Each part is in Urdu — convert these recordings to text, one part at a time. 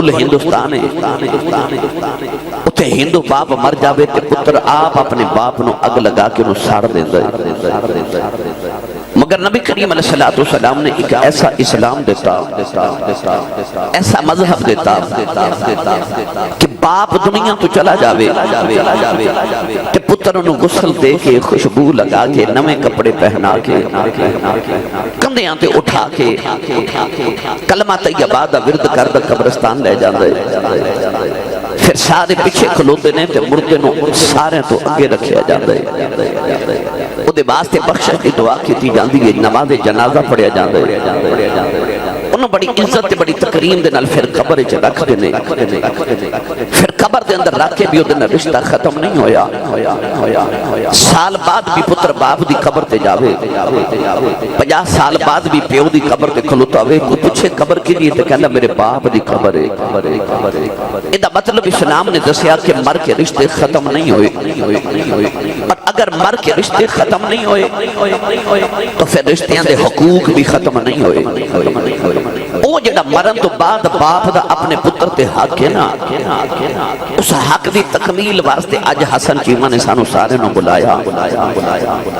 کل ہندوستان ہے اتھے ہندو باپ مر جاوے تے پتر آپ اپنے باپ نو اگ لگا کے انہوں ساڑ دیں دے مگر نبی کریم علیہ السلام نے ایک ایسا اسلام دیتا ایسا مذہب دیتا کہ باپ دنیا تو چلا جاوے کہ پتر انہوں غسل دے کے خوشبو لگا کے نمے کپڑے پہنا کے کندیاں تے اٹھا کے کلمہ طیبہ دا ورد کردہ قبرستان لے جاندے پھر سارے پیچھے کھلوتے نے تے مردے نو سارے تو اگے رکھیا جاندے او دے واسطے بخشش کی دعا کیتی جاندی ہے نماز جنازہ پڑھیا جاندے انہوں بڑی عزت بڑی تکریم دے نال پھر قبر وچ رکھ دینے پھر قبر دے اندر رکھ کے بھی او دے نال رشتہ ختم نہیں ہویا سال بعد بھی پتر باپ دی قبر تے جاوے 50 سال بعد بھی پیو دی قبر تے کھلوتا ہوئے کوئی پوچھے قبر کی لیے تے کہنا میرے باپ دی قبر ہے ادا مطلب اسلام نے دسیا کہ مر کے رشتے ختم نہیں ہوئے اور اگر مر کے رشتے ختم نہیں ہوئے تو پھر رشتیاں دے حقوق بھی ختم نہیں ہوئے او جڑا مرن تو بعد باپ دا اپنے پتر تے حق ہے نا اس حق دی تکمیل واسطے آج حسن چیمہ نے سانو سارے نو بلایا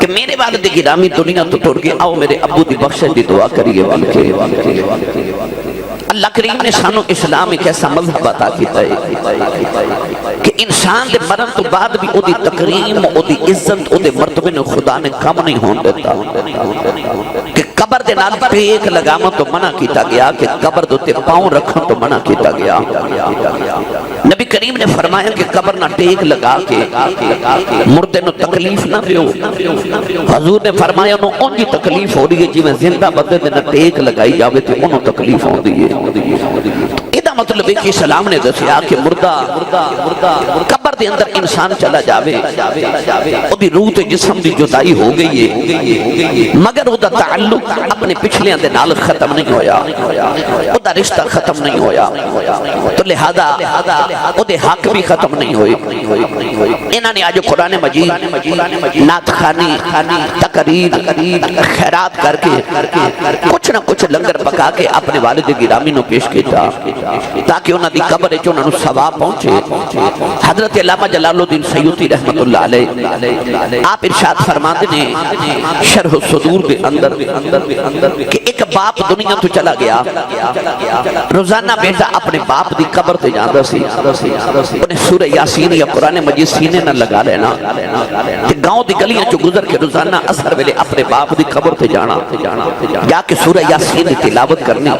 کہ میرے والد گرامی دنیا تو ٹوٹ گئے آؤ میرے ابو دی بخشش دی دعا کریے والکے اللہ کریم نے سانو اسلام ایک ایسا مذہب عطا کیتا ہے کہ انسان دے مرن تو بعد بھی او دی تکریم او دی عزت او دے مرتبے نے خدا نے کم نہیں ہون دیتا کہ قبر دے نال ٹیک لگاما تو منع کیتا گیا کہ قبر دے پاؤں رکھن تو منع کیتا گیا نبی کریم نے فرمایا کہ قبر نہ ٹیک لگا کے مردے نو تکلیف نہ دیو حضور نے فرمایا انہوں ان کی تکلیف ہو رہی ہے جی میں زندہ بدے دے نہ ٹیک لگائی جاوے تھے انہوں تکلیف ہو دی ہے ایدہ مطلب ہے کہ اسلام نے دسیا کہ مردہ قبر دے اندر انسان چلا جاوے او دی روح تے جسم دی جدائی ہو گئی ہے مگر او دا تعلق اپنے پچھلے اندر نال ختم نہیں ہویا او دا رشتہ ختم نہیں ہویا تو لہذا او دے حق بھی ختم نہیں ہوئے انہاں نے آج قرآن مجید نعت خانی تقریر خیرات کر کے کچھ نہ کچھ لنگر پکا کے اپنے والد گرامی نو پیش کیتا تاکہ انہاں دی قبر جو انہاں نو ثواب پہنچے حضرت علامہ جلال الدین سیوطی رحمت اللہ علیہ آپ ارشاد فرماتے نے شرح الصدور دے اندر کہ ایک باپ دنیا تو چلا گیا روزانہ بیٹا اپنے باپ دی قبر تے جاندہ سی انہیں سورہ یاسین یا قرآن مجید سینے نہ لگا لینا کہ گاؤں دی گلیاں جو گزر کے روزانہ اثر ویلے اپنے باپ دی قبر تے جانا یا کہ سورہ یاسین دی تلاوت کرنی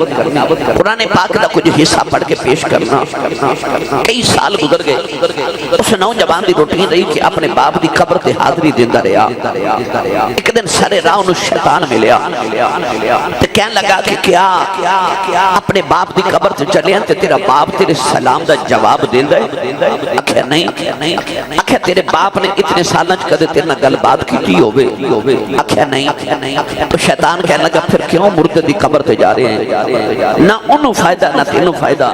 قرآن پاک دا کچھ حصہ پڑھ کے پیش کرنا کئی سال گزر گئے اس نوجوان دی روٹین رہی کہ اپنے باپ دی قبر تے حاضری دیندہ رہا ایک دن سارے راہ انہوں شیطان ملیا تو کہنے لگا کہ کیا اپنے باپ دی قبر تے چلے ہیں تیرا باپ تیرے سلام دا جواب دیندہ ہے اکھے نہیں اکھے تیرے باپ نے اتنے سالنچ کدے تیرنا گل بات کی ہوئے اکھے نہیں تو شیطان کہنے لگا پھر کیوں مردے دی قبر تے جا رہے ہیں نہ انہوں فائدہ نہ تینوں فائدہ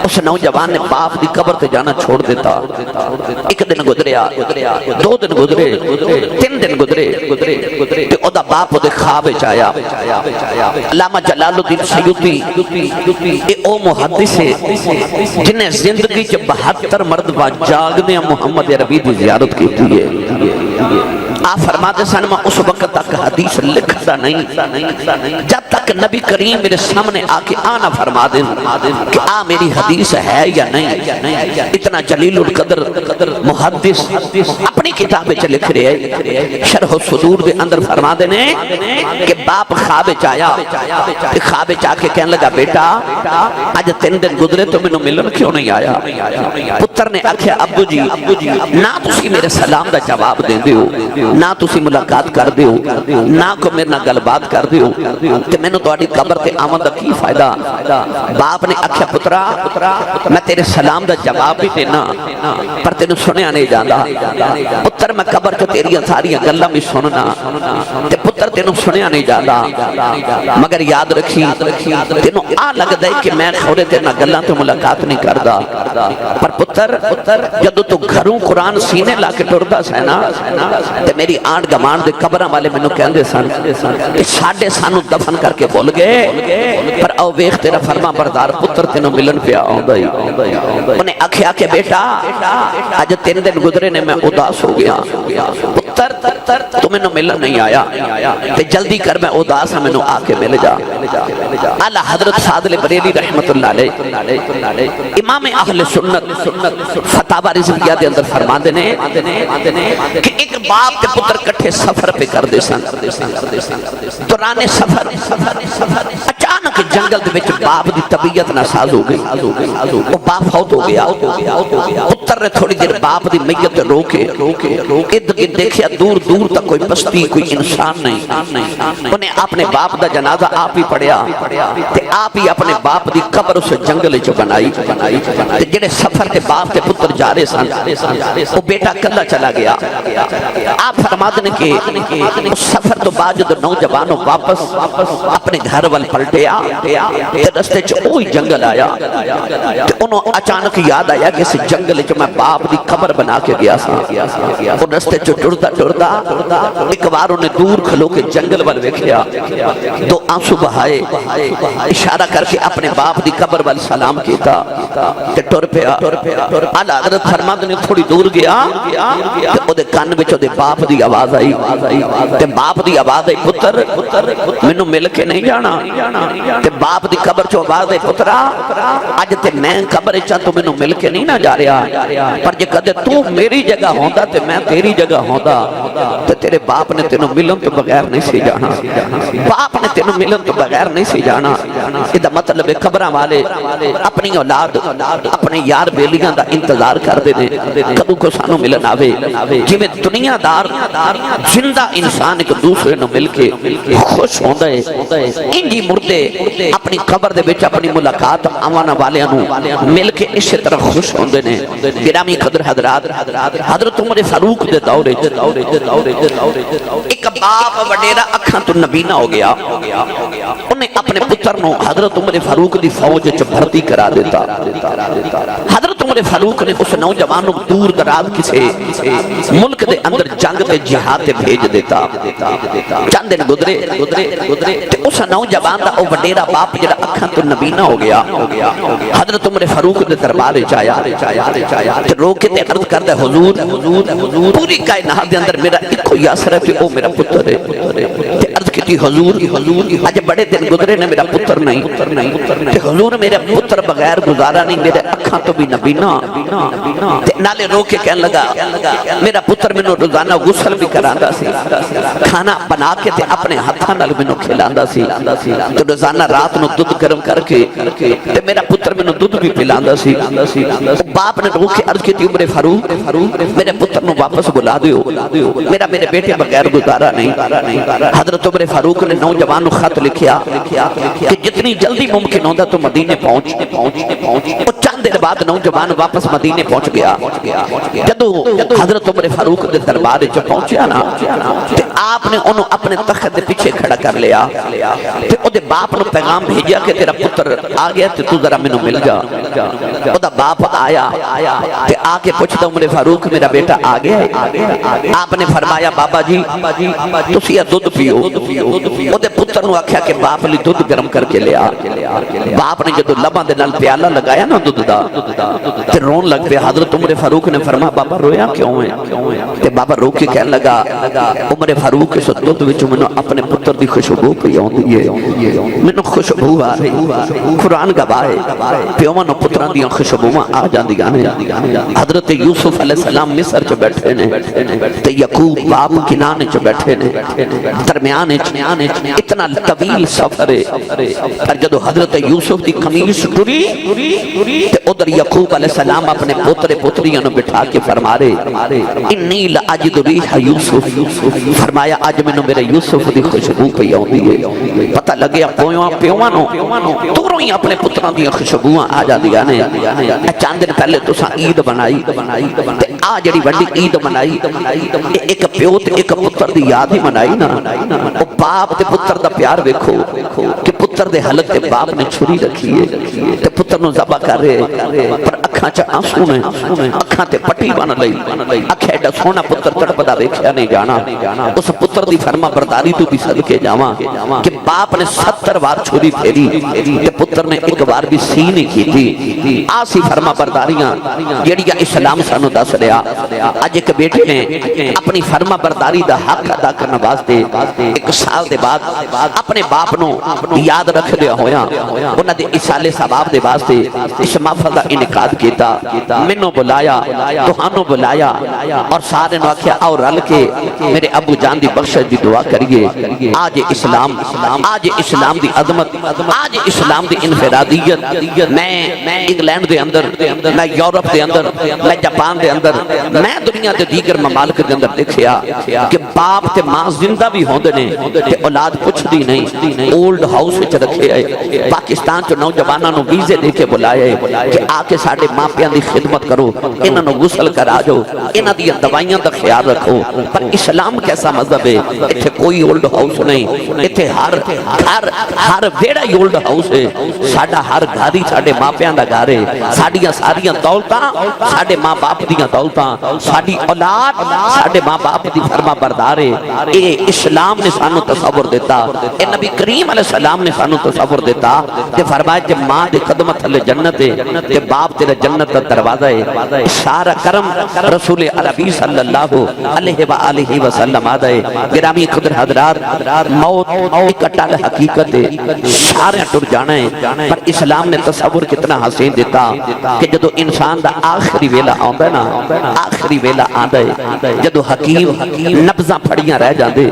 اس نوجوان نے باپ دی قبر تے جانا چھوڑ دیتا ایک دن گزریا 2 دن گزرے 3 دن گزرے کہ او دا باپ او دے خواب چایا علامہ جلال الدین سیوطی اے او محدث ہے جنہیں زندگی چ 72 مرتبہ جاگنے محمد عربی دی زیارت کی تھی ہے آپ فرماتے سن میں اس وقت تک حدیث لکھتا نہیں جب تک نبی کریم میرے سامنے آکے آنا فرما دیں کہ میری حدیث ہے یا نہیں اتنا جلیل القدر محدث اپنی کتابیں چ لکھ رہے ہیں شرح الصدور دے اندر فرما دینے کہ باپ خواب چایا خواب چاہ کے کہنے لگا بیٹا آج 3 دن گزرے تو میں نو ملن کیوں نہیں آیا پتر نے آکھیا ابو جی نہ تسی میرے سلام دا جواب دیں دیو نہ تسی ملاقات کر دیو نہ کو میرے نہ گل بات کر دیو کہ میں نو توڑی قبر تے آمد دا کی فائدہ باپ نے آکھیا پترا میں تیرے سلام دا جواب بھی دینا پر تینو سنیا نہیں جانا پتر میں قبر چو تیریاں ساریاں گلہ میں سننا تے پتر تینو سنیا نہیں جانا مگر یاد رکھی تینو آ لگ دے کہ میں خورے تیرنا گلہ تو ملاقات نہیں کردہ پر پتر جدو تو گھروں قرآن سینے لا کے ٹردہ سینا تے میری آنٹ گمان دے قبرہ والے میں نو کہندے سن کہ ساڑھے سانو دفن کر کے بھول گئے پر او ویکھ تیرا فرما بردار پتر تینوں ملن پیا آوندا ہی انہیں آکھیا کہ بیٹا اج 3 دن گزرے نے میں اداس ہو گیا پتر تو مینوں ملن نہیں آیا تے جلدی کر میں اداس ہاں مینوں آ کے مل جا اعلی حضرت فاضل بریلی رحمت اللہ علیہ امام اہل سنت فتاوی رضویہ دے اندر فرماندے نے کہ ایک باپ تے پتر کٹھے سفر پہ کر دے سن دوران سفر اچانک جنگل دے وچ باپ دی طبیعت ناساز ہو گئی وہ باپ فوت ہو گیا پتر نے تھوڑی دیر باپ دی میت رو کے ارد گرد دیکھیا دور دور تک کوئی بستی کوئی انسان نہیں انہیں اپنے باپ دا جنازہ آپ ہی پڑھیا تے آپ ہی اپنے باپ دی قبر اس جنگل چ بنائی تے جڑے سفر تے باپ تے پتر جا رہے سن وہ بیٹا کلا چلا گیا آپ فرماتے ہیں کہ اس سفر تو بعد جو نوجوانوں واپس اپنے گھر وال پلٹیا تے رستے چ وہی جنگل آیا تے انہوں اچانک یاد آیا کہ اس جنگل چ میں باپ دی قبر بنا کے گیا سا وہ رستے چ ٹردا ایک بار انہیں دور کھلو کے جنگل وال ویکھیا دو آنسو بہائے اشارہ کر کے اپنے باپ دی قبر وال سلام کیتا تے ٹر پیا اعلی حضرت فرماتے نے تھوڑی دور گیا تے او دے کان وچ او دے باپ دی آواز آئی تے باپ دی آواز آئی پتر مینوں مل کے نہیں جانا تے باپ دی قبر چ آواز آئی پترا اج تے میں قبر وچ تو مینوں مل کے نہیں نہ جا رہا پر جے کدے تو میری جگہ ہوندا تے میں تیری جگہ ہوندا تے تیرے باپ نے تینوں ملن تو بغیر نہیں سی جانا باپ نے تینوں ملن تو بغیر نہیں سی جانا اے دا مطلب ہے قبراں والے اپنی اولاد اپنے یار بیلیاں دا انتظار کردے نے کدوں کو سانو ملن آوے جویں دنیا دار زندہ انسان ایک دوسرے نو مل کے خوش ہوندا ہے انجی مردے اپنی قبر دے وچ اپنی ملاقات آوانا والیاں نو مل کے اسی طرح خوش ہوندے نے گرامی قدر حضرات حضرت عمر فاروق دے دورے ایک باپ وڈیرا اکھاں تو نبینا ہو گیا انہیں اپنے پتر نو حضرت عمر فاروق دی فوج وچ بھرتی کرا دیتا حضرت عمر فاروق نے اس نوجوان نو دور دراز کسے ملک دے اندر جنگ تے جہاد تے بھیج دیتا چند دن گزرے تے اس نوجوان دا او وڈیرا باپ جڑا اکھاں تو نبینا ہو گیا حضرت عمر فاروق دے دربار وچ آیا تے رو کے تے عرض کردا حضور پوری کائنات دے اندر میرا ایکو یاسر ہے کہ او میرا پتر ہے تے عرض کیتی حضور اج بڑے دن گزرے نے میرا پتر نہیں تے حضور میرا پتر بغیر گزارا نہیں میرے اکھاں تو بھی نبینا تے نالے رو کے کہن لگا میرا پتر مینوں روزانہ غسل بھی کراندا سی کھانا بنا کے تے اپنے ہاتھاں نال مینوں کھلاندا سی تے روزانہ رات نو دودھ گرم کر کے تے میرا پتر مینوں دودھ بھی پلاندا سی باپ نے رو کے عرض کی عمر فاروق میرے پتر نو واپس بلا دیو میرا میرے بیٹے بغیر گزارا نہیں حضرت عمر فاروق نے نوجوان نو خط لکھیا کہ جتنی جلدی ممکن ہوندا تو مدینے پہنچ چند دن بعد نوجوان واپس مدینے پہنچ گیا جدو حضرت عمر فاروق دے دربار وچ پہنچیا نا تے آپ نے انہوں اپنے تخت دے پیچھے کھڑا کر لیا تے او دے باپ نو پیغام بھیجیا کہ تیرا پتر آ گیا تے تو ذرا مینوں مل جا او دا باپ آیا تے آ کے پوچھدا عمر فاروق میرا بیٹا آ گیا ہے آپ نے فرمایا بابا جی تسی دودھ پیو او دے پتر نو آکھیا کہ باپ لی دودھ گرم کر کے لیا باپ نے جدو لباں دے نال پیالہ لگایا نا دودھ دا تے رون لگ پیا حضرت عمر فاروق نے فرمایا بابا رویا کیوں ہے تے بابا رو کے کہنے لگا عمر فاروق اس دودھ وچ مینوں اپنے پتر دی خوشبو پئی آندی ہے مینوں خوشبو آ رہی قرآن گواہ ہے پیواں نو پتراں دیاں خوشبوواں آ جاندیاں نے حضرت یوسف علیہ السلام مصر چ بیٹھے نے تے یعقوب باپ کنانے چ بیٹھے نے درمیان اتنا طویل سفر ہے پر جدو حضرت یوسف دی قمیص ٹری تے ادھر یعقوب علیہ السلام اپنے پوترے پوتریاں نو بٹھا کے فرما رہے انی لاجد ریح یوسف فرمایا اج مینوں میرے یوسف دی خوشبو پئی آندی ہے پتہ لگیا پیواں نو دوروں ہی اپنے پتراں دی خوشبوواں آ جاندیاں نے چند دن پہلے تساں عید بنائی تے آ جڑی وڈی عید منائی ایک پیو تے ایک پتر دی یاد ہی منائی نا او باپ تے پتر دا پیار ویکھو کہ پتر دے حلق تے باپ نے چھری رکھی ہے تے پتر نو ذبح کر رہے پر اکھاں چ آنسو نے اکھاں تے پٹی بن لئی اکھے ایڈا سونا پتر تڑپدا ویکھیا نہیں جانا اس پتر دی فرما برداری تو بھی صدقے جاواں کہ باپ نے 70 بار چھری پھیری تے پتر نے ایک بار بھی سی نہیں کیتی آسی فرما برداریاں جیڑیاں اسلام سانو دس رہا اج ایک بیٹے نے اپنی فرما برداری دا حق ادا کرنے واسطے 1 سال دے بعد اپنے باپ نو یاد رکھ دیا ہویا انہاں دے اصالے ثواب دے واسطے اس محفل دا انعقاد کیتا مینوں بلایا تہانوں بلایا اور سارے نو آکھیا آؤ رل کے میرے ابو جان دی بخشش دی دعا کریے آج اسلام دی عظمت آج اسلام دی انفرادیت میں انگلینڈ دے اندر میں یورپ دے اندر میں جاپان دے اندر میں دنیا دے دیگر ممالک دے اندر دیکھیا کہ باپ تے ماں زندہ بھی ہوندے نے تے اولاد پوچھ دی نہیں اولڈ ہاؤس وچ رکھے آئے پاکستان چ نوجواناں نو ویزے دے کے بلائے کہ آ کے ساڈے ماں پیاں دی خدمت کرو انہاں نو غسل کرا جو انہاں دی دوائیاں دا خیال رکھو پر اسلام کیسا مذہب ہے ایتھے کوئی اولڈ ہاؤس نہیں ایتھے ہر ویڑا ہی اولڈ ہاؤس ہے ساڈا ہر گھر ہی ساڈے ماں پیاں دا گھر ہے ساڈیاں ساریاں دولتاں ساڈے ماں باپ دیاں دولتاں ساڈی اولاد ساڈے ماں باپ دی فرما بردار ہے اے اسلام نے سانو تصور دیتا اے نبی کریم علیہ السلام نے سانو تصور دیتا تے فرمایا کہ ماں دے قدم تھلے جنت ہے تے باپ تیرے جنت دا دروازہ ہے سارا کرم رسول عربی صلی اللہ علیہ وآلہ وسلم آدھے گرامی قدر حضرات موت ایک اٹل حقیقت ہے سارے ٹر جانا ہے پر اسلام نے تصور کتنا حسین دیتا کہ جدو انسان دا آخری ویلہ آندا ہے نا آخری ویلہ آندا ہے جدو حکیم نبضاں پھڑیاں رہ جاندے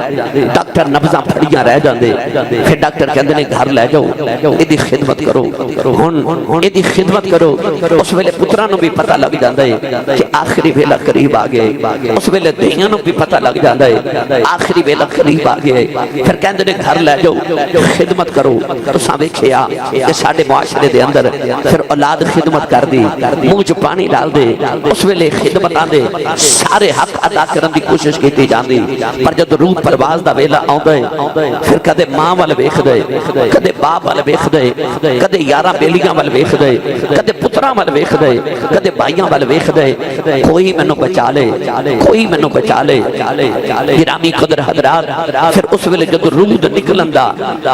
ڈاکٹر نبضاں پھڑیاں رہ جاندے پھر ڈاکٹر کہندے نے گھر لے جاؤ ایدی خدمت کرو ہن ایدی خدمت کرو اس ویلے پتراں نو بھی پتہ لگ جاندا ہے کہ آخری ویلہ قریب آ گئے اس ویلے دھیاں نو بھی پتہ لگ جاندا ہے آخری ویلہ قریب آ گئے پھر کہندے نے گھر لے جاؤ خدمت کرو تساں ویکھیا کہ ساڈے معاشرے دے اندر پھر اولاد خدمت کر دی منہ چ پانی ڈال دے اس ویلے خدمتاں دے سارے حق ادا کرن دی کوشش کیتی جاندی پر جد روح پرواز دا ویلا آندا ہے پھر کدے ماں ول ویکھدا ہے کدے باپ ول ویکھدا ہے کدے یاراں بیلیاں ول ویکھدا ہے کدے پتراں ول ویکھدا ہے کدے بھائیاں ول ویکھدا ہے کوئی مینوں بچا لے کوئی مینوں بچا لے گرامی قدر حضرات پھر اس ویلے جد روح نکلن دا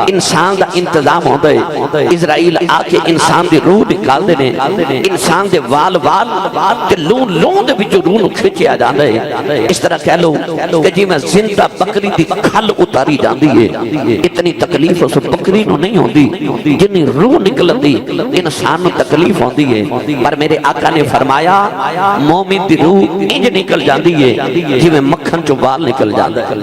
انسان دا انتظام ہوندا ہے اسرائیل آ کے انسان دی روح نکال دے نے انسان دے وال تے لون دے وچ روح نو کھچیا جاندا ہے اس طرح کہہ لو کہ جی میں زندہ بکری دی کھل اتاری جاندی ہے اتنی تکلیف اس بکری نو نہیں ہوندی جنی روح نکلن دی انسان نو تکلیف ہوندی ہے پر میرے آقا نے فرمایا مومن دی روح انج نکل جاندی ہے جویں مکھن چوں وال نکل جاندا ہے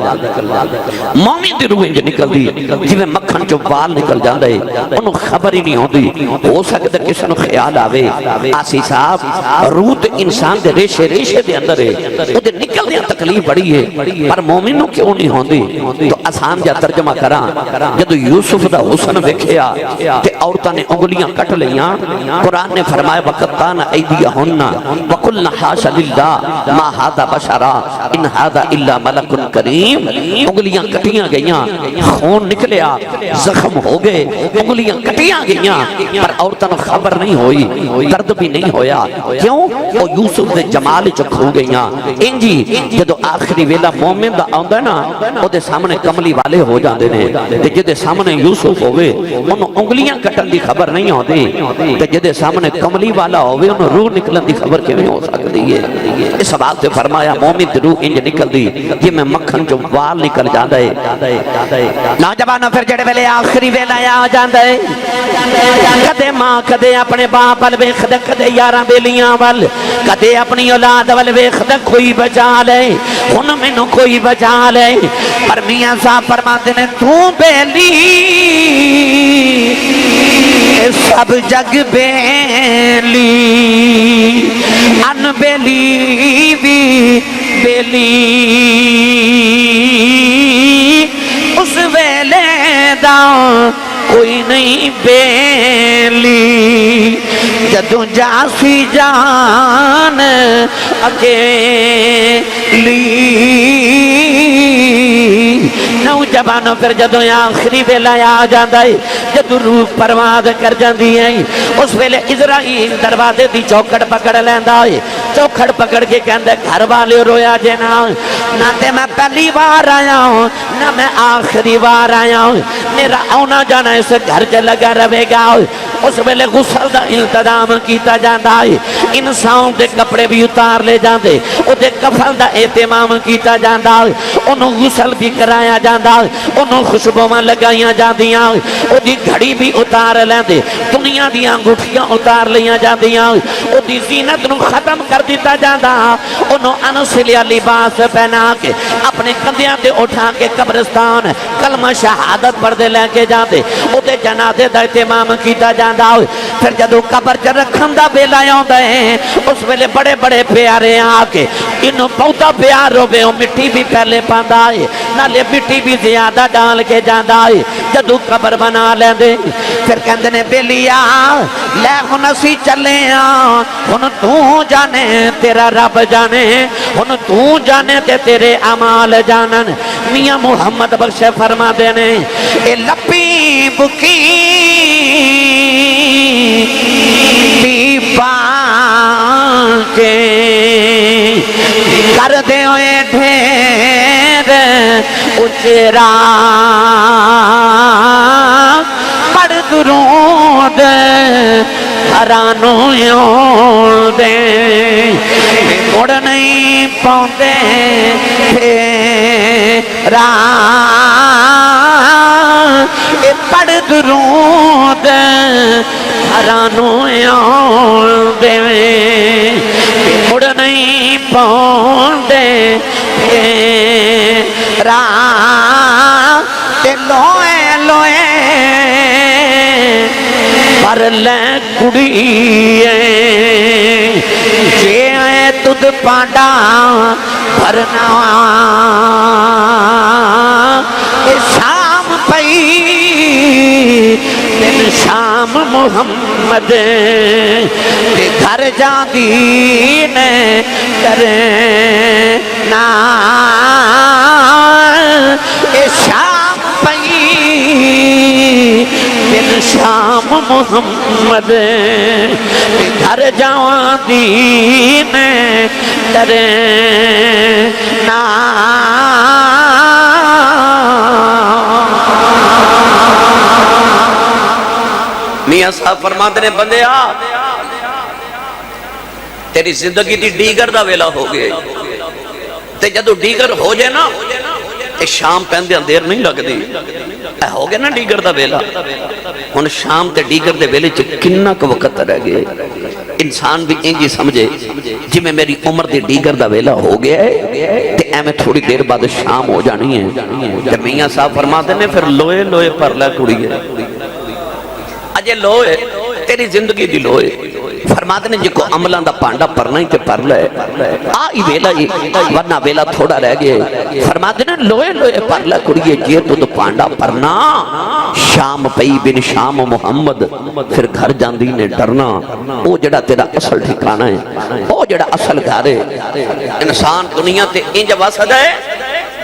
مومن دی روح انج نکلدی جویں مکھن چوں وال نکل جاندا ہے اونوں خبر ہی نہیں ہوندی ہو سکدا کسے نو خیال آوے آسی صاحب روح تے انسان دے ریشے دے اندر ہے او دے نکل دیاں تکلیف بڑی ہے پر مومن نو کیوں نہیں ہوندی تو آسان جا ترجمہ کراں جدو یوسف دا حسن ویکھیا تے عورتاں نے انگلیاں کٹ لیاں قرآن نے فرمایا وقتان ایدیہن وقلنا حاش للہ ما ھذا بشرا ان ھذا الا ملک کریم انگلیاں کٹیاں گئیاں خون نکلیا زخم ہو گئے انگلیاں کٹیاں گئیاں پر عورتاں خبر نہیں ہوئی درد بھی نہیں ہویا کیوں وہ یوسف دے جمال چ کھو گئیاں انجی جدو آخری ویلا مومن دا آندا نا او دے سامنے کملی والے ہو جاندے نے تے جدے سامنے یوسف ہوے اونوں انگلیاں کٹن دی خبر نہیں ہوندی تے جدے سامنے کملی والا ہوے اونوں روح نکلن دی خبر کیویں ہو سکدی ہے اس بات تے فرمایا مومن دی روح انج نکلدی جے میں مکھن چوں وال نکل جاندا ہے نوجوانوں پھر جڑے ویلے آخری ویلا آ جاندا ہے کدے ماں کدے اپنے باپ ول ویکھدا کدے یاراں بیلیاں ول کدے اپنی اولاد ول ویکھدا کوئی بچا لے ہن مینوں کوئی بچا لے پر میاں صاحب فرماندے نے تو بیلی سب جگ بیلی ان بیلی بھی بیلی اس ویلے دا کوئی نہیں بیلی جدوں جاسی جان اکیلی نوجوان جبانوں پھر جدوں آخری ویلا آ جاندا ہے جدوں روح پرواز کر جاندی ہے اس ویلے اسرائیل دروازے دی چوکھٹ پکڑ لیندا ہے چوکھٹ پکڑ کے کہندا گھر والے رویا جے نہ تے میں پہلی بار آیا ہوں نہ میں آخری بار آیا ہوں میرا آنا جانا اس گھر چ لگا رہے گا اس ویلے غسل دا انتظام کیتا جاندا ہے انسان دے کپڑے بھی اتار لے جاندے او دے کفن دا اہتمام کیتا جاندا ہے انہوں غسل بھی کرایا جاندا ہے انہوں خوشبوواں لگائیاں جاندیاں او دی گھڑی بھی اتار لیندے دنیا دی انگوٹھیاں اتار لیاں جاندیاں او دی زینت نو ختم کر دیتا جاندا انہوں انسلیا لباس پہنا کے اپنے کندھیاں تے اٹھا کے قبرستان کلمہ شہادت پڑھ دے لے کے جاندے او دے جنازے دا اہتمام کیتا جاندا پھر جدو قبر چ رکھن دا ویلا آوندا ہے اس ویلے بڑے بڑے پیارے آ کے انہوں بہتا پیار ہوے او مٹی بھی پہلے پاندا ہے نالے مٹی بھی زیادہ ڈال کے جاندا ہے جدو قبر بنا لیندے پھر کہندے نے بیلیا لے ہن اسی چلے ہن تو جانے تیرا رب جانے ہن تو جانے تے تیرے اعمال جانن میاں محمد بخش فرما دے نے اے لپی بکی کے کر دے ہوئے ڈھیر اچرا پڑھ درود حرانوں دے مڑ نہیں پاؤندے پھیرا پڑھ درود حرانوں دے مڑ نہیں پاؤندے پھیرا تے لوئے لوئے پر لے کڑیے جے آئے تُدھ پانڈا بھرنا شام پئی دن شام محمد کے گھر جاندی نے کرے نا شام پئی دن شام محمد کے گھر جاندی نے کرے نا میاں صاحب فرماتے نے بندے تیری زندگی دی ڈیگر دا ویلا ہو گئے تے جدو ڈیگر ہو جائے نا تے شام پہندے اندیر نہیں لگ دی ہو گئے نا ڈیگر دا ویلا ہن شام تے ڈیگر دے ویلے چ کننا کو وقت رہ گئے انسان بھی انجی سمجھے جی میں میری عمر دے ڈیگر دا ویلا ہو گیا ہے تے اے میں تھوڑی دیر بعد شام ہو جانی ہے تے میاں صاحب فرماتے نے پھر لوئے لوئے پر لے کڑی ہے اجے لوئے تیری زندگی دی لوئے فرماتے نے جی کو عملان دا پانڈا پرنا ہی تے پر لے آئی ویلا ورنہ ویلا تھوڑا رہ گئے فرماتے نے لوئے لوئے پر لے کڑیے جی تو پانڈا پرنا شام پئی بن شام محمد پھر گھر جاندی نے ڈرنا او جڑا تیرا اصل ٹھکانا ہے او جڑا اصل گھر ہے انسان دنیا تے انج واسد ہے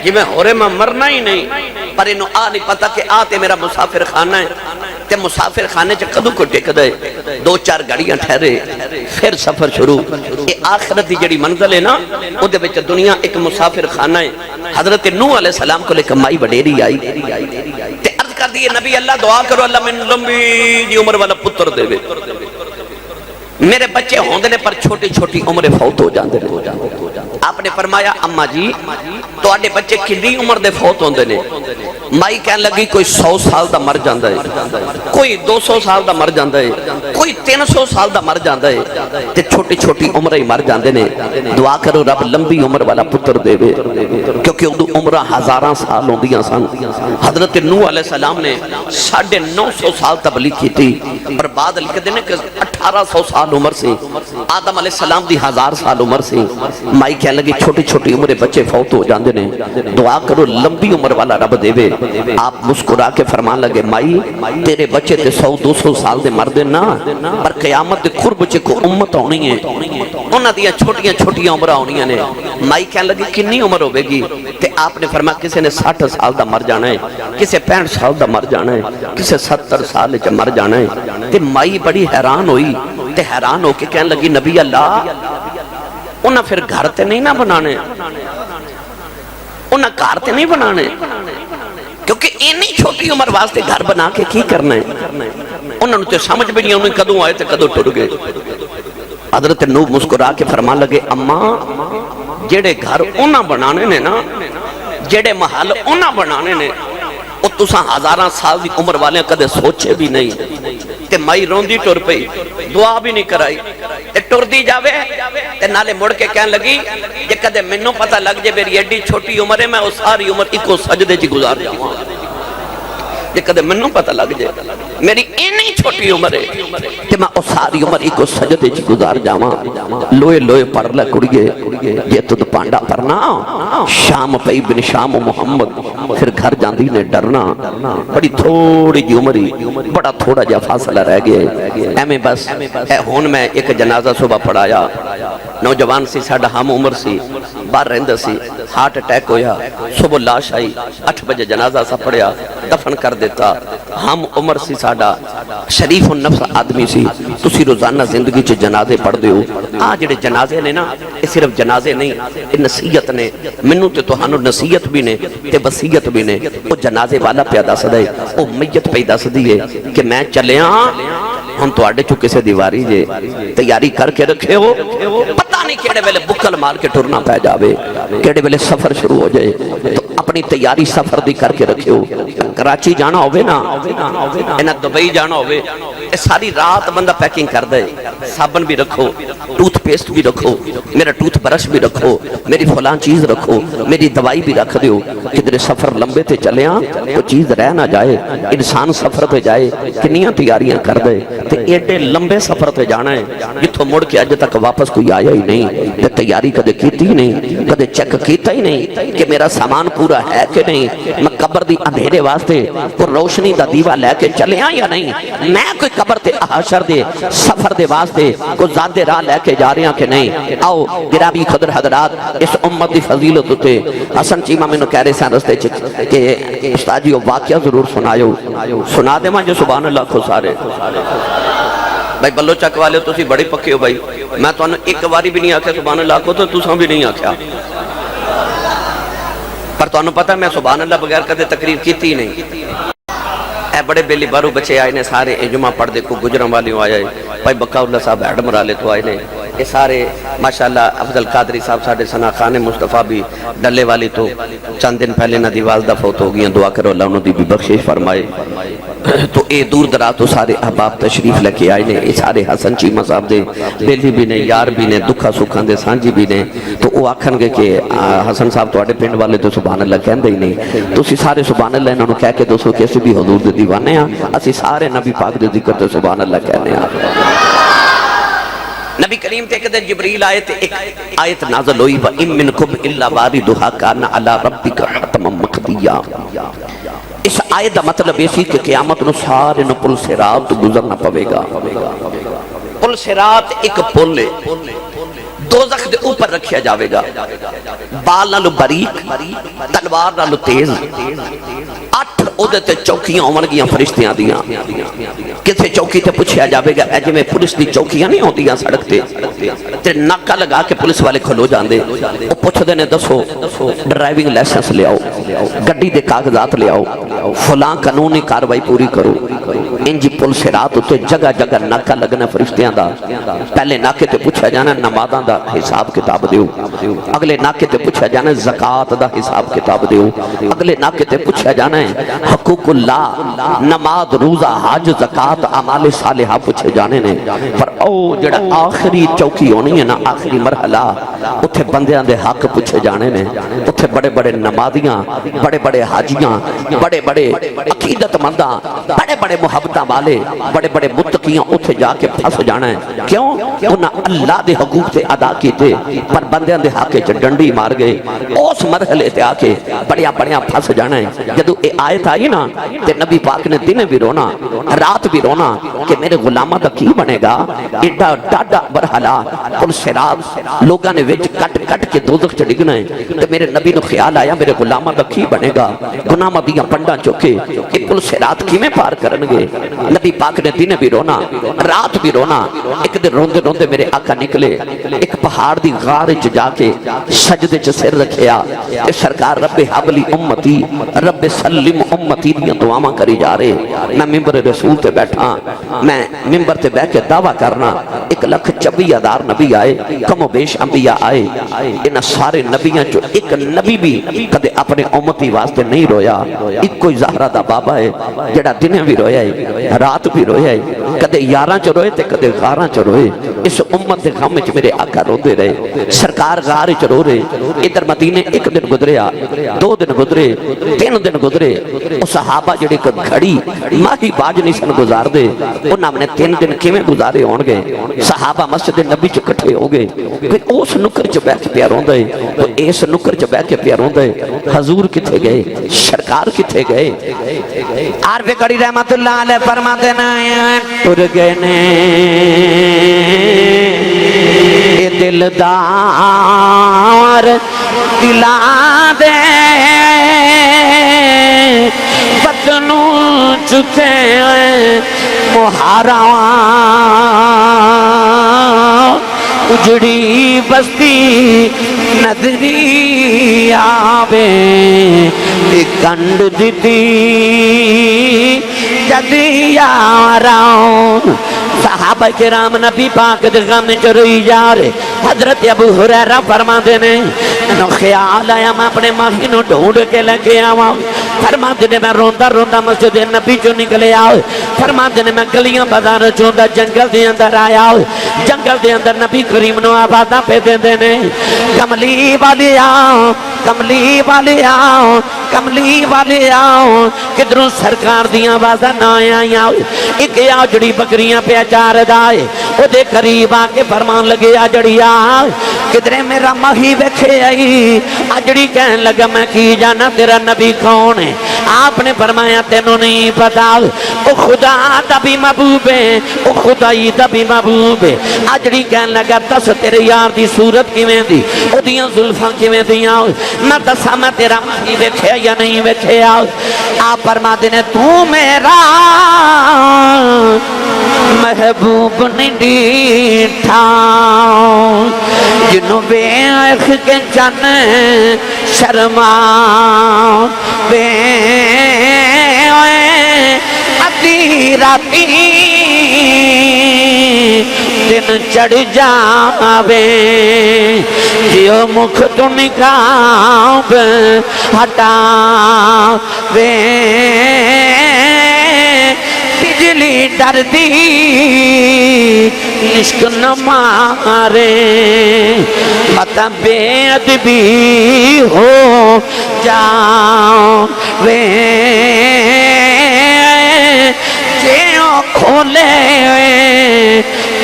جی میں ہورے میں مرنا ہی نہیں پر انہوں نہیں پتا کہ آتے میرا مسافر خانہ ہے تے مسافر خانے چ کدو کو ٹک دے دو چار گاڑیاں ٹھہرے پھر سفر شروع یہ آخرت دی جڑی منزل ہے نا او دے وچ دنیا ایک مسافر خانہ ہے حضرت نوح علیہ السلام کو لے کمائی وڈیری آئی تے عرض کر دیئے نبی اللہ دعا کرو اللہ من لمبی جی عمر والا پتر دے وے میرے بچے ہوندے نے پر چھوٹی چھوٹی عمریں فوت ہو جاندے آپ نے فرمایا اماں جی تو آڈے بچے کتنی عمر دے فوت ہوندے نے مائی کہنے لگی کوئی 100 سال دا مر جاندہ ہے کوئی 200 سال دا مر جاندہ ہے کوئی 300 سال دا مر جاندہ ہے تے چھوٹی چھوٹی عمریں مر جاندے نے دعا کرو رب لمبی عمر والا پتر دے وے کیونکہ اندو عمرہ ہزاراں سال ہوندیاں سن حضرت نوح علیہ السلام نے 950 سال تبلیغ کی تھی اور بعد لکھ دینے کہ 1800 سال عمر سے آدم علیہ السلام دی 1000 سال عمر سے مائی کہنے لگی چھوٹی چھوٹی عمریں بچے فوت ہو جاندے نے دعا کرو لمبی عمر والا رب دے وے آپ مسکرا کے فرمان لگے مائی تیرے بچے بچے تے 100-200 سال دے مردے نا پر قیامت دے قرب چے کو امت ہونی ہے انہاں دیاں چھوٹیاں چھوٹیاں عمرہ ہونیاں نے مائی کہنے لگی کنی عمر ہوے گی تے آپ نے فرمایا کسے نے 60 سال دا مر جانا ہے کسے 65 سال دا مر جانا ہے کسے 70 سال وچ مر جانا ہے تے مائی بڑی حیران ہوئی تے حیران ہو کے کہنے لگی نبی اللہ انہاں پھر گھر تے نہیں نہ بنانے انہاں گھر تے نہیں بنانے کیونکہ اتنی چھوٹی عمر واسطے گھر بنا کے کی کرنا ہے انہوں نے تو سمجھ بھی نہیں انہوں نے کدوں آئے تھے کدوں ٹر گئے حضرت نوح مسکرا کے فرمان لگے اماں جیڑے گھر انہاں بنانے نے نا جیڑے محل انہاں بنانے نے وہ تساں ہزاراں سال دی عمر والے کدے سوچے بھی نہیں تے مائی روندی ٹر پئی دعا بھی نہیں کرائی تے ٹر دی جاوے تے نالے مڑ کے کہنے لگی جے کدے مینوں پتہ لگ جے میری ایڈی چھوٹی عمر ہے میں وہ ساری عمر اکو سجدے چ گزار جاواں جے کدے مینوں پتہ لگ جے میری اتنی چھوٹی عمر ہے کہ میں اس ساری عمر اکو سجدے چ گزار جاواں لوئے لوئے پڑھ لے کڑیے جے تو پانڈا پرنا شام پئی بن شام محمد پھر گھر جاندی نے ڈرنا بڑی تھوڑی جی عمری بڑا تھوڑا جا فاصلہ رہ گئے ایمیں بس اے ہون میں ایک جنازہ صبح پڑھایا نوجوان سی ساڑھا ہم عمر سی بار رہندہ سی ہارٹ اٹیک ہویا صبح لاش آئی 8 بجے جنازہ سا پڑھیا دفن کر دیتا ہم عمر سی ساڑھا شریف النفس آدمی سی تسی روزانہ زندگی چے جنازے پڑھ دیو جڑے جنازے نے نا یہ صرف جنازے نہیں یہ نصیحت نے منو تے توہانو نصیحت بھی نے تے وصیت بھی نے وہ جنازے والا پیدا سدے وہ میت پیدا سدیے کہ میں چلیاں ہم تو آڑے چکے سے دیواری جے تیاری کر کے رکھے ہو پتہ نہیں کیڑے ویلے بکل مار کے ٹرنا پہ جاوے کیڑے ویلے سفر شروع ہو جائے تو اپنی تیاری سفر دی کر کے رکھے ہو کراچی جانا ہوئے نا انہا دبئی جانا ہوئے ساری رات بندہ پیکنگ کر دے صابن بھی رکھو ٹوتھ پیسٹ بھی رکھو میرا ٹوتھ برش بھی رکھو میری فلان چیز رکھو میری دوائی بھی رکھ دیو کدھر سفر لمبے تے چلے ہاں کوئی چیز رہ نہ جائے انسان سفر تے جائے کنیاں تیاریاں کر دے تے ایڈے لمبے سفر تے جانا ہے جتھوں مڑ کے اج تک واپس کوئی آیا ہی نہیں تے تیاری کدے کیتی ہی نہیں کدے چیک کیتا ہی نہیں کہ میرا سامان پورا ہے کہ نہیں میں قبر دی اندھیرے واسطے کوئی روشنی دا دیوا لے کے چلے ہاں یا نہیں میں کوئی قبر تے حشر دے سفر دے واسطے کوئی زیادہ راہ لے کے جا رہے ہیں کہ نہیں آؤ گرامی خضر حضرات اس امت دی فضیلت ہوتے حسن چیمہ میں نو کہہ رہے سان رستے کہ استاد جی واقعہ ضرور سنایو سنا دے ماں جو سبحان اللہ کو سارے بھائی بلو چک والے تو سی بڑی پکے ہو بھائی میں تو انہوں ایک باری بھی نہیں آکھیا سبحان اللہ کو تو تُساں بھی نہیں آکھیا پر تو انہوں پتا میں سبحان اللہ بغیر کدے تقریر کیتی نہیں اے بڑے بیلی بارو بچے آئے نے سارے اجماع پڑھ دے کو گجرم والیوں آئے بھائی بقا اللہ صاحب ایڈ مرالے تو آئے نے یہ سارے ماشاءاللہ افضل قادری صاحب ساڑھے سنا خان مصطفیٰ بھی ڈلے والی تو چند دن پہلے نہ دی والدہ فوت ہو گئی دعا کرو اللہ انہوں دی بھی بخشش فرمائے تو اے دور درا تو سارے احباب تشریف لے کے آئے نے یہ سارے حسن چیمہ صاحب دے بیلی بھی نے یار بھی نے دکھا سکھان دے سانجی بھی نے تو وہ آکھن گے کہ حسن صاحب تو آڑے پینڈ والے تو سبحان اللہ کہن دے ہی نہیں تو اسی سارے سبحان اللہ انہوں نے کہہ کے دوستو کیسے بھی حضور دے دیوانے ہیں اسی سارے نبی پاک دے ذکر تو سبحان اللہ کہنے ہیں نبی کریم تے کہتے جبریل آئے تے ایک آیت نازل ہوئی وَإِن مِّنْكُمْ إِلَّا وَارِدُهَا كَانَ عَلَىٰ رَبِّكَ حَتْمًا مَّقْضِيًّا اس آیت دا مطلب یہ سی کہ قیامت نو سارے نو پل صراط گزرنا پوے گا پل صراط ایک پل ہے دوزخ دے اوپر رکھیا جاوے گا بال نالو باریک تلوار نالو تیز 8 اودے تے چوکیاں ہون گیاں فرشتیاں دیاں کسے چوکی تے پوچھیا جاوے گا اے جویں پولیس دی چوکیاں نہیں ہوندیاں سڑک تے ناکا لگا کے پولیس والے کھلو جاندے او پوچھدے نے دسو ڈرائیونگ لائسنس لے آؤ گڈی دے کاغذات لے آؤ فلاں قانونی کاروائی پوری کرو انجی پل صراط تے جگہ جگہ ناکا لگنا فرشتیاں دا پہلے ناکے تے پوچھا جانا نمازاں دا حساب کتاب دیو اگلے ناکے تے پوچھا جانا زکاة دا حساب کتاب دیو اگلے ناکے تے پوچھا جانا ہے حقوق اللہ نماز روزہ حج زکاة اعمال صالحہ پوچھے جانے نے پر او جڑا آخری چوکی ہونی ہے نا آخری مرحلہ اتھے بندیاں دے حق پوچھے جانے نے اتھے بڑے بڑے نمازیاں بڑے بڑے حاجیاں بڑے بڑے عقیدت منداں بڑے بڑے محبتاں والے بڑے بڑے متقیاں اتھے جا کے پھنس جانا ہے کیوں انہاں اللہ دے حقوق تے ادا کیتے پر بندیاں دے حق چ ڈنڈی مار گئے اس مرحلے تے آ کے بڑیا بڑیا پھنس جانا ہے جدو اے آیت آئی نا تے نبی پاک نے دن بھی رونا رات بھی رونا کہ میرے غلامہ دا کی بنے گا ایڈا ڈاڈا مرحلہ پل صراط لوگاں نے وچ کٹ کٹ کے دوزخ چ ڈگنا ہے تے میرے نبی نو خیال آیا میرے غلامہ دا کی بنے گا گناہ دیاں پنڈاں چوکے اے پل صراط کیویں پار کرن گے نبی پاک نے دن بھی رونا رات بھی رونا ایک دن روندے روندے میرے آقا نکلے ایک پہاڑ دی غار چ جا کے سجدے چ سر رکھیا تے سرکار رب حبلی امتی رب سلم امتی دیاں دعاواں کری جا رہے میں ممبر رسول تے بیٹھا میں ممبر تے بیٹھ کے دعویٰ کرنا 1,26,000 نبی آئے کم و بیش انبیاء آئے انہاں سارے نبیاں چو ایک نبی بھی کدے اپنے امتی واسطے نہیں رویا ایک کوئی زہرہ دا بابا ہے جڑا دنیا بھی رویا ہے رات بھی رویا ہے کدے یاراں چ روئے تے کدے غاراں چ روئے اس امت دے غم وچ میرے آقا روندے رہے سرکار غار چ رو رہے ادھر مدینے ایک دن گزریا 2 دن گزرے 3 دن گزرے او صحابہ جڑے کو گھڑی ماہی باج نہیں سن گزار دے انہاں نے 3 دن کیویں گزارے ہون گے صحابہ مسجد نبی چ اکٹھے ہو گئے پھر اس نکر چ بیٹھ کے پیا روندا ہے تو اس نکر چ بیٹھ کے پیا روندا ہے حضور کتے گئے سرکار کتے گئے عارف گڑی رحمت اللہ علیہ فرماتے ہیں ٹر گئے نے اے دلدار دلا دے بدنو چکے مہاراں اجڑی بستی نظری آوے کنڈ دیتی جدی یاراں صحابہ کرام نبی پاک دے غم چ روئی جا رہے حضرت ابو ہریرہ فرماندے نے مینوں خیال آیا میں اپنے ماہی نو ڈھونڈ کے لے کے آواں فرماندے نے میں روندا روندا مسجد نبی چوں نکلے آ فرماندے نے میں گلیاں بازار چوں دا جنگل دے اندر آیا جنگل دے اندر نبی کریم نو آوازاں پہ دیندے نے کملی والی آؤ کملی والی آؤ کملی والی آؤ کدھروں سرکار دیاں آوازاں نہ آئیاں ایک آجڑی بکریاں پہ چار دائے او دے قریب آ کے فرمان لگے آجڑی آ کدھرے میرا ماہی ویکھے آئی آجڑی کہن لگا میں کی جانا تیرا نبی کون ہے آپ نے فرمایا تینوں نہیں پتا او خدا دا بھی محبوب ہے او خدائی دا بھی محبوب ہے آجڑی کہن لگا دس تیرے یار دی صورت کیویں دی او دیاں زلفاں کیویں دیاں میں دسا میں تیرا ماہی ویکھے یا نہیں ویکھے آپ فرماتے نے تو میرا محبوب نہیں ڈیٹھا جنوں بے عیخ کے جن شرما بے ادھی راتی دن چڑھ جاوے جیو مکھ تو نکاب ہٹاوے بجلی ڈر دی عشق نہ مارے مت بے ادبی ہو جاوے جیو کھولے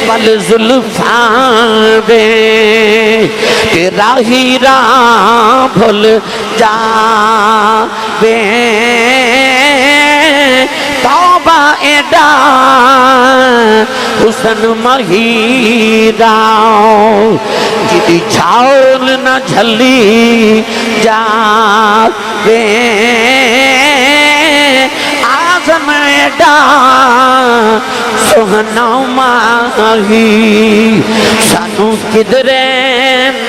بل زلفاں دے تیرا ہی راہ بھول جاوے توبہ ایڈا حسن مہیرا جدی چھاول نہ جھلی جاوے آزم ایڈا سہنا ماہی سانو کدرے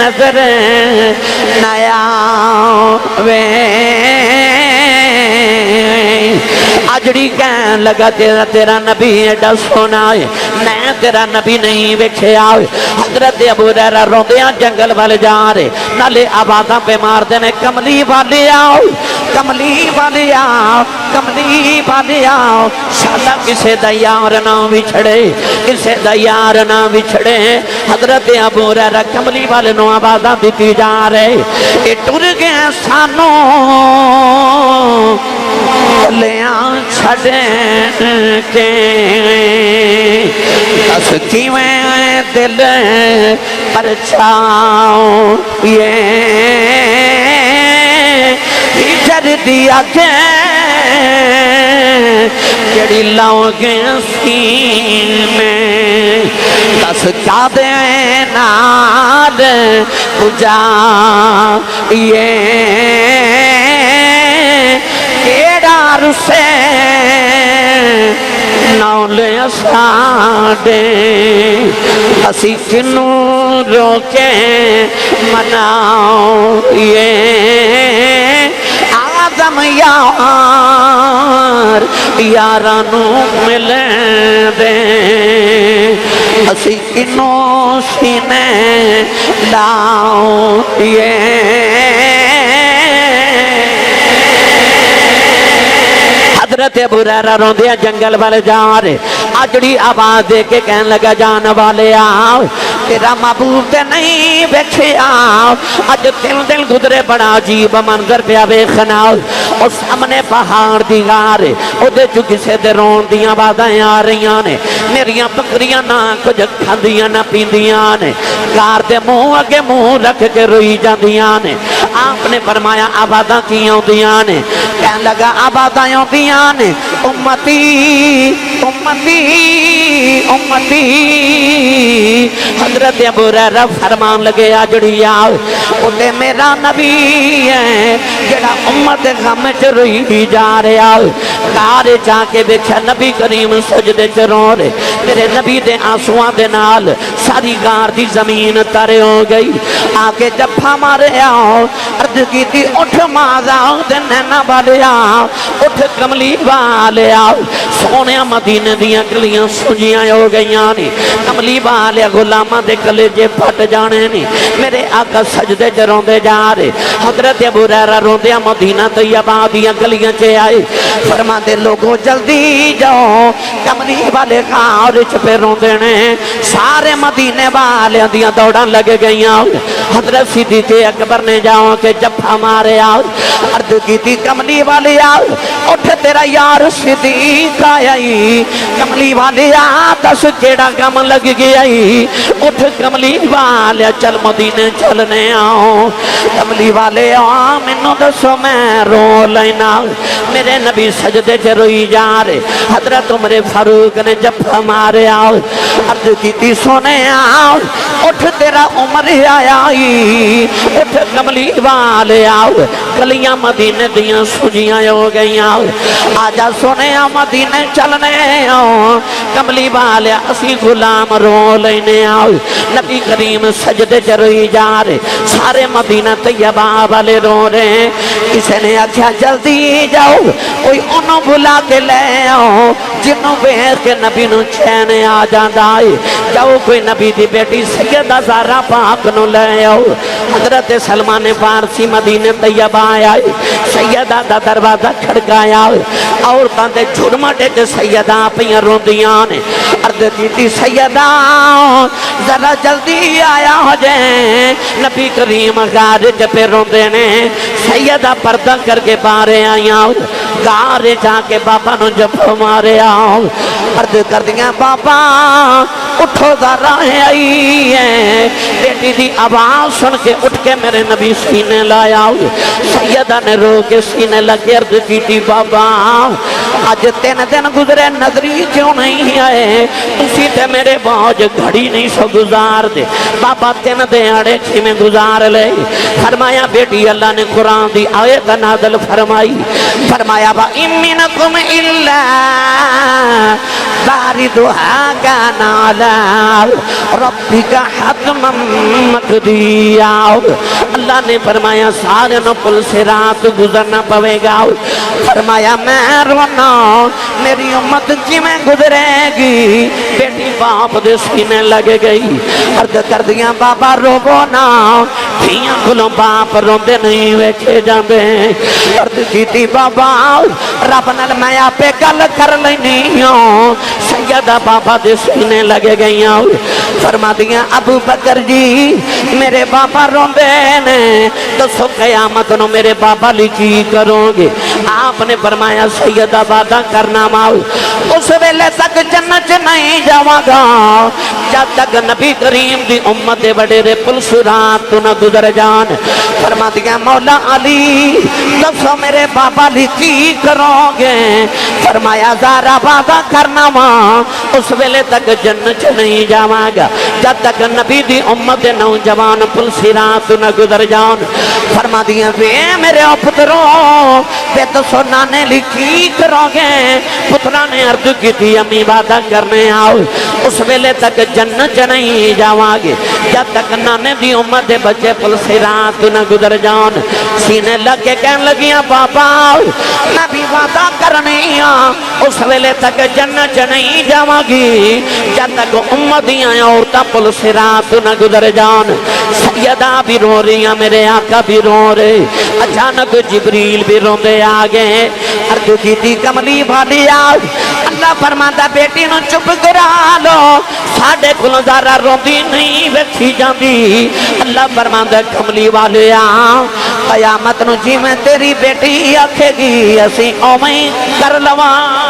نظر نیا وے اجڑی کہن لگا تیرا نبی ایڈا سونا ہے میں تیرا نبی نہیں ویکھیا حضرت ابو ہریرہ روندیاں جنگل والے جا رہے نالے آوازاں پہ مار دینے کملی والے آؤ کملی والے آؤ کملی والے آؤ شالا کسے دا یار نہ وچھڑے کسے دا یار نہ وچھڑے حضرت ابو ہریرہ کملی والے نو آوازاں دیتی جا رہے اے ٹر گئے سانوں لیاں چھڑیں کے دس کیویں دل پر چھاؤں یہ ہجر دیا کہ جڑی لاؤں گے سین میں دس کیا دے نال پجا یہ کیڑا رسے نولے ساڑے اسی کنوں روکے مناؤ یہ آدم یار یارانو ملیں دے اسی کنوں سینے لاؤ یہ حضرت ابو ہریرہ روندیاں جنگل والے جا رہے اجڑی آواز دے کے کہنے لگا جان والے آؤ تیرا محبوب تے نہیں ویکھیا اج دل گزرے بڑا عجیب منظر پیا ویکھنا او سامنے پہاڑ دی غار او دے چ کسے دے رون دیاں آوازاں آ رہیاں نے میریاں بکریاں نہ کچھ کھاندیاں نہ پیندیاں نے غار دے منہ اگے منہ رکھ کے روئی جاندیاں نے آپ نے فرمایا آوازاں کی آوندیاں نے کہنے لگا آوازاں آوندیاں نے امتی امتی امتی حضرت ابو ہریرہ فرمان لگے آجڑی آؤ اُتے میرا نبی ہے جڑا امت غم چ روئی جا رہے آؤ کارے جا کے دیکھا نبی کریم سجدے چ رو رہے میرے نبی دے آنسواں دے نال ساری غار دی زمین ترے ہو گئی آکے جفا مارے آؤ عرض کی تھی اٹھ مازا دے نینا والے آؤ اٹھ کملی والے آؤ سونے مدینے دیاں گلیاں سجیاں ہو گئیاں نہیں کملی والے غلامہ دے کلیجے پھٹ جانے نہیں میرے آقا سجدے چ روندے جا رہے حضرت ابو ہریرہ روندیاں مدینہ طیبہ دیاں گلیاں چ آئے فرما دے لوگوں جلدی جاؤ کملی والے غار چ پہ روندے نے سارے مدینے والے دیاں دوڑاں لگ گئیاں حضرت صدیق اکبر نے جاؤ کہ جفا مارے آؤ عرض کی تھی کملی والے آؤ اٹھ تیرا یار صدیق آئی کملی والے آ دس کیڑا غم لگ گیا اٹھ کملی والے چل مدینے چلنے آؤ کملی والے آ مینوں دسو میں رو لینا میرے نبی سجدے چ روئی جا رہے حضرت عمر فاروق نے جفا مارے آؤ عرض کی سونے آؤ اٹھ تیرا عمر آیا اٹھ کملی والے آؤ گلیاں مدینے دیاں سجیاں ہو گئیاں آجا سونے مدینے چلنے آؤ کملی والے اسی غلام رو لینے آؤ نبی کریم سجدے چ روئی جا رہے سارے مدینہ طیبہ والے رو رہے کسی نے آکھیا جلدی جاؤ کوئی انہوں بلا کے لے آؤ جنہوں بیٹھ کے نبی نو چین آ جاندہ جاؤ کوئی نبی دی بیٹی سیدہ زہرا پاک نو لے آؤ حضرت سلمان فارسی مدینہ طیبہ آیا سیدہ دا دروازہ کھڑکایا عورتاں دے جھرمٹے تے سیدہ پیاں روندیاں نے عرض کی سیدہ ذرا جلدی آیا ہو جائیں نبی کریم غار چ پہ روندے نے سیدہ پردہ کر کے بارے آیا غار جا کے بابا نو جفا مارے آؤ عرض کر دیا بابا اٹھو ذرا آئی ہے بیٹی دی آواز سن کے اٹھ کے میرے نبی سینے لایا سیدہ نے رو کے سینے لگے عرض کی تھی بابا آج 3 دن گزرے نظری کیوں نہیں آئے اسی تے میرے باج گھڑی نہیں سو گزار دے بابا 3 دیاڑے تھی میں گزار لے فرمایا بیٹی اللہ نے قرآن دی آیت نازل فرمائی فرمایا با امینکم اللہ واردها كان على ربك حتما مقضيا اللہ نے فرمایا سارے نو پل سے رات گزرنا پوے گا فرمایا میں رونا میری امت جی میں گزرے گی بیٹی باپ دے سینے لگے گئی عرض کر دیا بابا روو نا دھیاں کھلوں باپ روندے نہیں ویکھے جاندے عرض کیتی بابا رب نال میں آپے گل کر لینی ہوں سیدہ بابا دے سینے لگے گئی ہوں فرما دیا ابو بکر جی میرے بابا روندے نے دسو قیامت نو میرے بابا لی کی کرو گے آپ نے فرمایا سیدہ وعدہ کرنا ماؤ اس ویلے تک جنت نہیں جاواں گا جب تک نبی کریم دی امت بڑے رے پل سرات تو نہ گزر جان فرما دیا مولا علی دسو میرے بابا لی کی کرو گے فرمایا زارا وعدہ کرنا ماں اس ویلے تک جنت نہیں جاواں گا جب تک نبی دی امت نوجوان پل سرات تو نہ گزر جان فرما دیا وے میرے پتروں بے تو سنانے لکھی کرو گے پترہ نے عرض کی تھی امی وعدہ کرنے آؤ اس ویلے تک جنت نہیں جاواں گے جب تک نانے دی امت دے بچے پل سرات نہ گزر جان سینے لگ کے کہنے لگیاں بابا میں بھی وعدہ کرنی اس ویلے تک جنت نہیں جاواں گی جب تک امت دیاں عورتاں پل سرات نہ گزر جان سیدہ بھی رو رہی ہیں میرے آقا بھی رو رہے اچانک جبریل بھی روندے آگے عرض کی تھی کملی بھالی آگ اللہ فرماتا بیٹی نو چپ کرا لو ساڑھے کلوں زارہ روندی نہیں ویکھی جاندی اللہ فرماتا کملی والے آن قیامت نو جی میں تیری بیٹی آکھے گی اسی اومیں کر لوان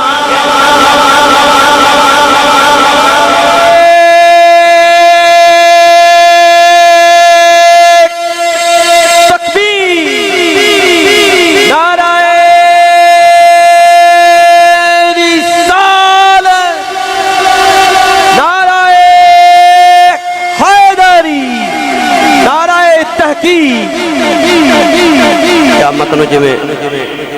قیامت نو جی میں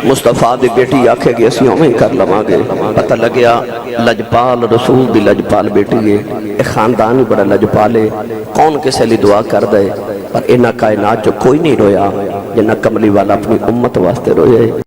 مصطفیٰ دی بیٹی آکھے گی اسی ہمیں کر لواں گے پتہ لگیا لجپال رسول دی لجپال بیٹی ہے ایک خاندان ہی بڑا لجپال ہے کون کسے لی دعا کر دے پر انہا کائنات جو کوئی نہیں رویا جنہا کملی والا اپنی امت واسطے روئے